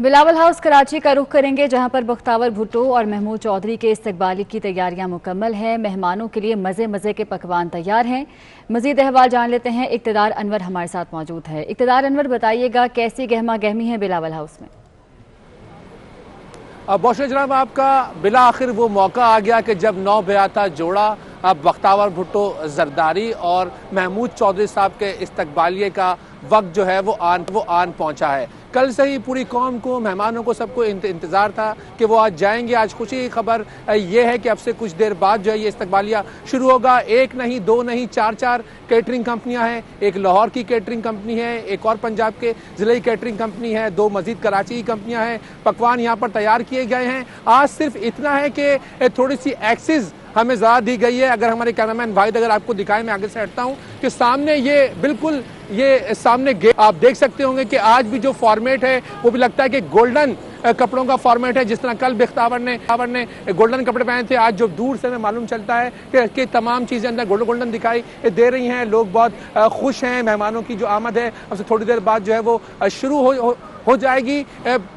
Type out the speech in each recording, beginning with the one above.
Bilawal house Karachi का रुख करेंगे, जहां पर बख्तावर भुट्टो और महमूद चौधरी के इस्तकबाली की तैयारियां मुकम्मल हैं। मेहमानों के लिए मज़े मज़े के पकवान तैयार हैं। मज़ीद अहवाल जान लेते हैं। इक़्तिदार अनवर हमारे साथ मौजूद है। इक़्तिदार अनवर, बताइएगा कैसी गहमा गहमी है बिलावल हाउस में? बहुत शुक्रिया जनाब आपका। बिला आखिर वो मौका आ गया कि जब नौ बयाता जोड़ा बख्तावर भुट्टो जरदारी और महमूद चौधरी साहब के इस्तकबालिये का वक्त जो है वो आन पहुंचा है। कल से ही पूरी कौम को, मेहमानों को, सबको इंतज़ार था कि वो आज जाएंगे। आज खुशी की खबर ये है कि अब से कुछ देर बाद जो है ये इस्तकबालिया शुरू होगा। एक नहीं, दो नहीं, चार कैटरिंग कंपनियां हैं। एक लाहौर की कैटरिंग कंपनी है, एक और पंजाब के ज़िले की कैटरिंग कंपनी है, दो मजीद कराची की कंपनियां हैं। पकवान यहाँ पर तैयार किए गए हैं। आज सिर्फ इतना है कि थोड़ी सी एक्सेस हमें ज़्यादा दी गई है। अगर हमारे कैमरामैन वाहिद अगर आपको दिखाएं, मैं आगे से हटता हूँ कि सामने ये बिल्कुल ये सामने गेट आप देख सकते होंगे कि आज भी जो फॉर्मेट है वो भी लगता है कि गोल्डन कपड़ों का फॉर्मेट है। जिस तरह कल बख्तावर ने गोल्डन कपड़े पहने थे, आज जो दूर से हमें मालूम चलता है कि तमाम चीज़ें अंदर गोल्डन दिखाई दे रही हैं। लोग बहुत खुश हैं। मेहमानों की जो आमद है अब से थोड़ी देर बाद जो है वो शुरू हो जाएगी।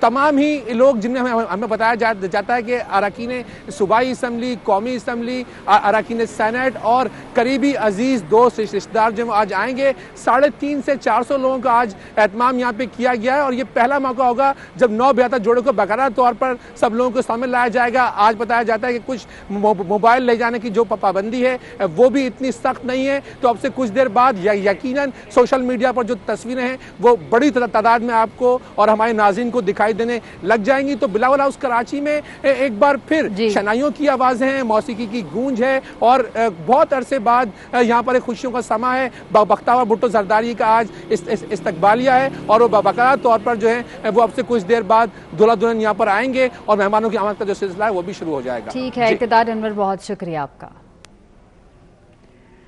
तमाम ही लोग जिनमें हमें बताया जाता है कि अरकान सूबाई असम्बली, कौमी असम्बली, अरकान सेनेट और करीबी अजीज़ दोस्त रिश्तेदार जो आज आएंगे। 350 से 400 लोगों का आज एहतमाम यहाँ पे किया गया है और ये पहला मौका होगा जब 9 बयाता जोड़े को बाकायदा तौर पर सब लोगों को शामिल लाया जाएगा। आज बताया जाता है कि कुछ मोबाइल ले जाने की जो पाबंदी है वो भी इतनी सख्त नहीं है। तो अब से कुछ देर बाद यकीनन सोशल मीडिया पर जो तस्वीरें हैं वो बड़ी तादाद में आपको और हमारे नाज़रीन को दिखाई देने लग जाएंगी। तो बिलावल हाउस कराची में एक बार फिर शनाइयों की आवाज़ें हैं, मौसीकी की गूंज है और बहुत अरसे बाद यहाँ पर एक खुशियों का समा है। बख्तावर भुट्टो जरदारी का आज इस्तकबालिया है और वो बाकायदा तौर पर जो है वो अब से कुछ देर बाद दूल्हा दुल्हन यहाँ पर आएंगे और मेहमानों की आमद का जो सिलसिला है वो भी शुरू हो जाएगा। ठीक है इक़्तिदार अनवर, बहुत शुक्रिया आपका।